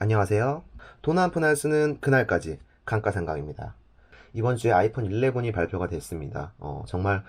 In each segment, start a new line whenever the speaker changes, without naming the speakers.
안녕하세요. 돈 한 푼 안 쓰는 그날까지 감가상각입니다. 이번 주에 아이폰 11이 발표가 됐습니다. 정말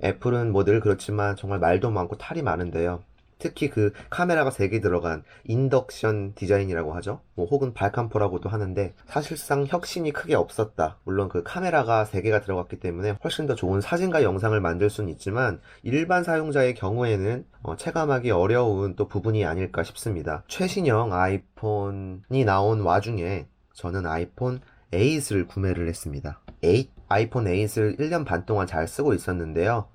애플은 뭐 늘 그렇지만 정말 말도 많고 탈이 많은데요. 특히 그 카메라가 3개 들어간 인덕션 디자인이라고 하죠. 뭐 혹은 발칸포라고도 하는데 사실상 혁신이 크게 없었다. 물론 그 카메라가 3개가 들어갔기 때문에 훨씬 더 좋은 사진과 영상을 만들 수는 있지만 일반 사용자의 경우에는 체감하기 어려운 또 부분이 아닐까 싶습니다. 최신형 아이폰이 나온 와중에 저는 아이폰 8을 구매를 했습니다. 8? 아이폰 8을 1년 반 동안 잘 쓰고 있었는데요.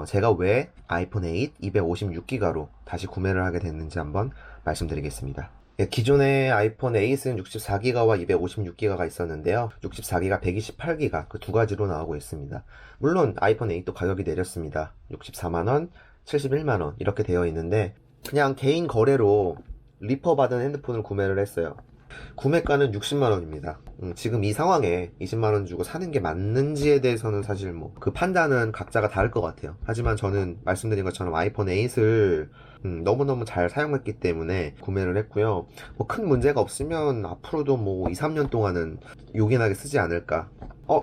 제가 왜 아이폰 8 256기가로 다시 구매를 하게 됐는지 한번 말씀드리겠습니다. 예, 기존의 아이폰 8은 64기가와 256기가가 있었는데요. 64기가, 128기가 그 두 가지로 나오고 있습니다. 물론 아이폰 8도 가격이 내렸습니다. 64만원, 71만원 이렇게 되어 있는데 그냥 개인 거래로 리퍼 받은 핸드폰을 구매를 했어요. 구매가는 60만원입니다. 지금 이 상황에 20만원 주고 사는 게 맞는지에 대해서는 사실 뭐 그 판단은 각자가 다를 것 같아요. 하지만 저는 말씀드린 것처럼 아이폰 8을 너무너무 잘 사용했기 때문에 구매를 했고요. 뭐 큰 문제가 없으면 앞으로도 뭐 2, 3년 동안은 요긴하게 쓰지 않을까.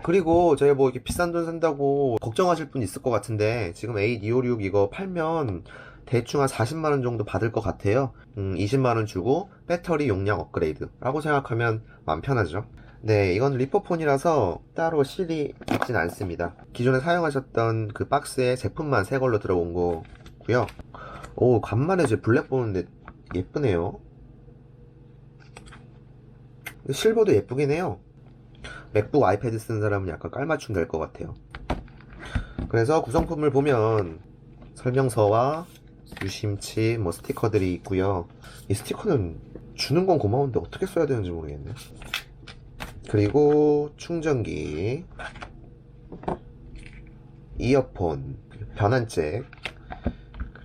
그리고 제가 뭐 이렇게 비싼 돈 산다고 걱정하실 분 있을 것 같은데 지금 8 256 이거 팔면 대충 한 40만원 정도 받을 것 같아요. 20만원 주고 배터리 용량 업그레이드 라고 생각하면 마음 편하죠. 네, 이건 리퍼폰이라서 따로 실이 있진 않습니다. 기존에 사용하셨던 그 박스에 제품만 새 걸로 들어온 거고요. 오, 간만에 제 블랙 보는데 예쁘네요. 실버도 예쁘긴 해요. 맥북 아이패드 쓰는 사람은 약간 깔맞춤 될 것 같아요. 그래서 구성품을 보면 설명서와 유심치, 뭐 스티커들이 있고요. 이 스티커는 주는 건 고마운데 어떻게 써야 되는지 모르겠네. 그리고 충전기, 이어폰, 변환잭,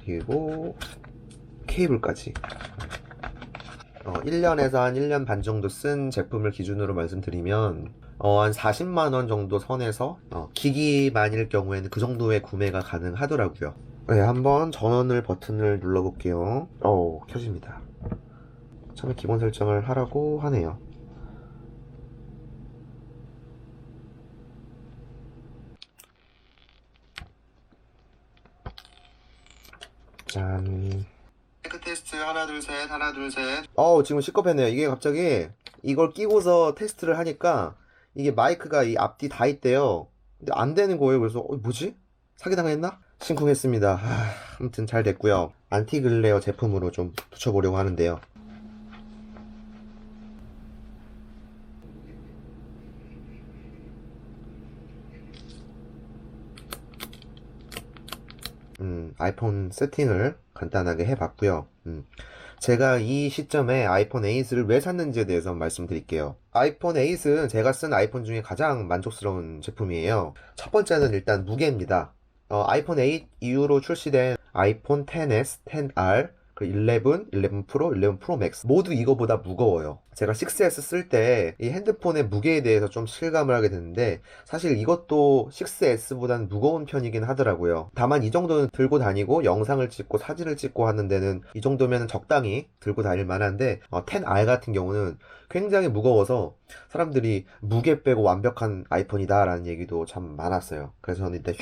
그리고 케이블까지. 1년에서 한 1년 반 정도 쓴 제품을 기준으로 말씀드리면 한 40만원 정도 선에서 기기만일 경우에는 그 정도의 구매가 가능하더라고요. 네, 한번 전원을 버튼을 눌러볼게요. 켜집니다. 처음에 기본 설정을 하라고 하네요. 짠. 체크 테스트 하나 둘 셋 하나 둘 셋. 지금 시겁했네요. 이게 갑자기 이걸 끼고서 테스트를 하니까 이게 마이크가 이 앞뒤 다 있대요. 근데 안 되는 거예요. 그래서 뭐지? 사기당했나? 심쿵했습니다. 아무튼 잘 됐고요. 안티글레어 제품으로 좀 붙여보려고 하는데요. 아이폰 세팅을 간단하게 해봤고요. 제가 이 시점에 아이폰 8을 왜 샀는지에 대해서 말씀드릴게요. 아이폰 8은 제가 쓴 아이폰 중에 가장 만족스러운 제품이에요. 첫 번째는 일단 무게입니다. 아이폰 8 이후로 출시된 아이폰 XS, XR, 그 11, 11 프로, 11 프로 맥스 모두 이거보다 무거워요. 제가 6S 쓸 때 이 핸드폰의 무게에 대해서 좀 실감을 하게 됐는데 사실 이것도 6S보다는 무거운 편이긴 하더라고요. 다만 이 정도는 들고 다니고 영상을 찍고 사진을 찍고 하는 데는 이 정도면 적당히 들고 다닐 만한데 10R 같은 경우는 굉장히 무거워서 사람들이 무게 빼고 완벽한 아이폰이다 라는 얘기도 참 많았어요. 그래서 저는 일단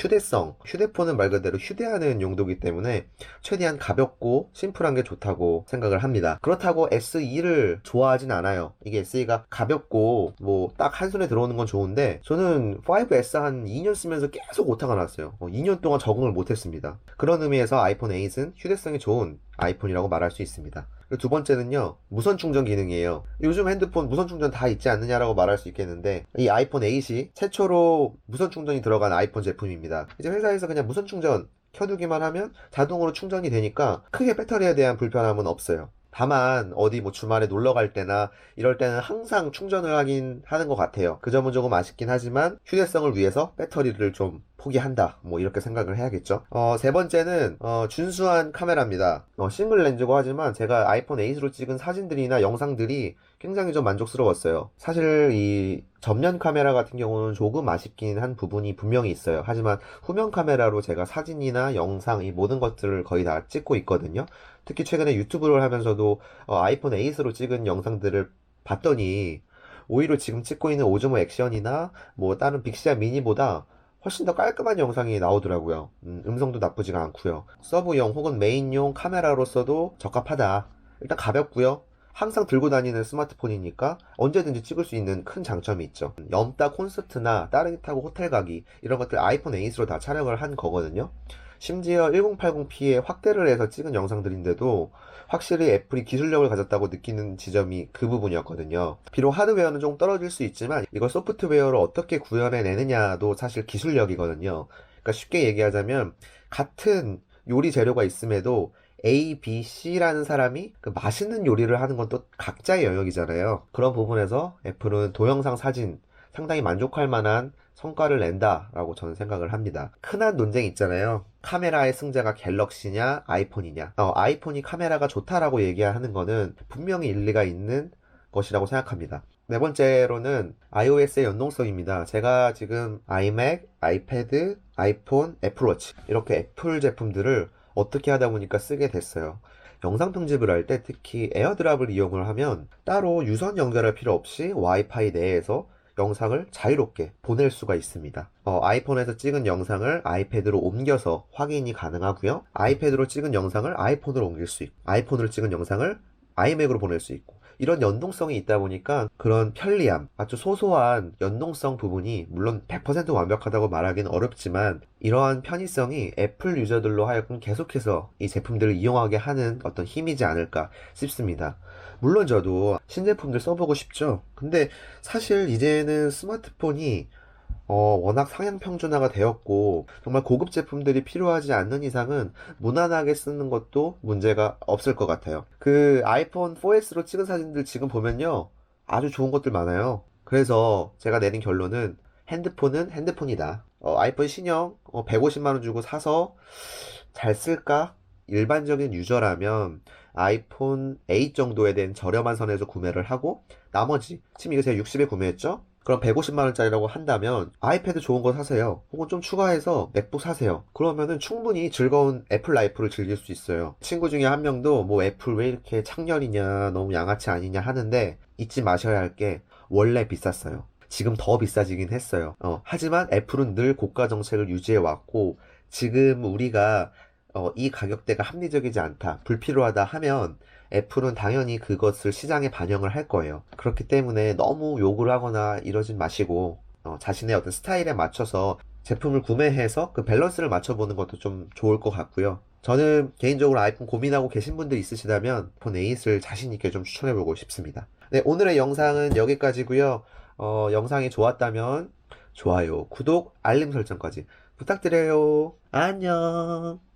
휴대폰은 말 그대로 휴대하는 용도이기 때문에 최대한 가볍고 심플한 게 좋다고 생각을 합니다. 그렇다고 SE를 좋아하진 않아요. 이게 SE가 가볍고 뭐 딱 한 손에 들어오는 건 좋은데 저는 5S 한 2년 쓰면서 계속 오타가 났어요. 2년 동안 적응을 못했습니다. 그런 의미에서 아이폰 8은 휴대성이 좋은 아이폰이라고 말할 수 있습니다. 그리고 두 번째는요, 무선 충전 기능이에요. 요즘 핸드폰 무선 충전 다 있지 않느냐라고 말할 수 있겠는데 이 아이폰 8이 최초로 무선 충전이 들어간 아이폰 제품입니다. 이제 회사에서 그냥 무선 충전 켜두기만 하면 자동으로 충전이 되니까 크게 배터리에 대한 불편함은 없어요. 다만 어디 뭐 주말에 놀러 갈 때나 이럴 때는 항상 충전을 하긴 하는 것 같아요. 그 점은 조금 아쉽긴 하지만 휴대성을 위해서 배터리를 좀 포기한다 뭐 이렇게 생각을 해야겠죠. 세 번째는 준수한 카메라입니다. 싱글 렌즈고 하지만 제가 아이폰 8으로 찍은 사진들이나 영상들이 굉장히 좀 만족스러웠어요. 사실 이 전면 카메라 같은 경우는 조금 아쉽긴 한 부분이 분명히 있어요. 하지만 후면 카메라로 제가 사진이나 영상 이 모든 것들을 거의 다 찍고 있거든요. 특히 최근에 유튜브를 하면서도 아이폰 8으로 찍은 영상들을 봤더니 오히려 지금 찍고 있는 오즈모 액션이나 뭐 다른 빅시아 미니보다 훨씬 더 깔끔한 영상이 나오더라고요. 음성도 나쁘지가 않고요. 서브용 혹은 메인용 카메라로서도 적합하다. 일단 가볍고요. 항상 들고 다니는 스마트폰이니까 언제든지 찍을 수 있는 큰 장점이 있죠. 염따 콘서트나 따릉이 타고 호텔 가기 이런 것들 아이폰 8으로 다 촬영을 한 거거든요. 심지어 1080p에 확대를 해서 찍은 영상들인데도 확실히 애플이 기술력을 가졌다고 느끼는 지점이 그 부분이었거든요. 비록 하드웨어는 좀 떨어질 수 있지만 이걸 소프트웨어로 어떻게 구현해내느냐도 사실 기술력이거든요. 그러니까 쉽게 얘기하자면 같은 요리 재료가 있음에도 A, B, C라는 사람이 그 맛있는 요리를 하는 건 또 각자의 영역이잖아요. 그런 부분에서 애플은 동영상 사진 상당히 만족할 만한 성과를 낸다라고 저는 생각을 합니다. 흔한 논쟁 있잖아요. 카메라의 승자가 갤럭시냐 아이폰이냐. 아이폰이 카메라가 좋다라고 얘기하는 거는 분명히 일리가 있는 것이라고 생각합니다. 네 번째로는 iOS의 연동성입니다. 제가 지금 아이맥, 아이패드, 아이폰, 애플워치 이렇게 애플 제품들을 어떻게 하다 보니까 쓰게 됐어요. 영상 편집을 할 때 특히 에어드랍을 이용을 하면 따로 유선 연결할 필요 없이 와이파이 내에서 영상을 자유롭게 보낼 수가 있습니다. 아이폰에서 찍은 영상을 아이패드로 옮겨서 확인이 가능하고요. 아이패드로 찍은 영상을 아이폰으로 옮길 수 있고, 아이폰으로 찍은 영상을 아이맥으로 보낼 수 있고, 이런 연동성이 있다 보니까 그런 편리함, 아주 소소한 연동성 부분이 물론 100% 완벽하다고 말하기는 어렵지만 이러한 편의성이 애플 유저들로 하여금 계속해서 이 제품들을 이용하게 하는 어떤 힘이지 않을까 싶습니다. 물론 저도 신제품들 써보고 싶죠. 근데 사실 이제는 스마트폰이 워낙 상향 평준화가 되었고 정말 고급 제품들이 필요하지 않는 이상은 무난하게 쓰는 것도 문제가 없을 것 같아요. 그 아이폰 4S로 찍은 사진들 지금 보면요. 아주 좋은 것들 많아요. 그래서 제가 내린 결론은 핸드폰은 핸드폰이다. 아이폰 신형 150만 원 주고 사서 잘 쓸까? 일반적인 유저라면 아이폰 8 정도에 된 저렴한 선에서 구매를 하고 나머지 지금 이거 제가 60에 구매했죠? 그럼 150만원짜리라고 한다면 아이패드 좋은 거 사세요. 혹은 좀 추가해서 맥북 사세요. 그러면은 충분히 즐거운 애플 라이프를 즐길 수 있어요. 친구 중에 한 명도 뭐 애플 왜 이렇게 창렬이냐, 너무 양아치 아니냐 하는데 잊지 마셔야 할 게 원래 비쌌어요. 지금 더 비싸지긴 했어요. 하지만 애플은 늘 고가 정책을 유지해 왔고 지금 우리가 이 가격대가 합리적이지 않다, 불필요하다 하면 애플은 당연히 그것을 시장에 반영을 할 거예요. 그렇기 때문에 너무 욕을 하거나 이러진 마시고 자신의 어떤 스타일에 맞춰서 제품을 구매해서 그 밸런스를 맞춰보는 것도 좀 좋을 것 같고요. 저는 개인적으로 아이폰 고민하고 계신 분들 있으시다면 아이폰 8을 자신있게 좀 추천해보고 싶습니다. 네, 오늘의 영상은 여기까지고요. 영상이 좋았다면 좋아요, 구독, 알림 설정까지 부탁드려요. 안녕.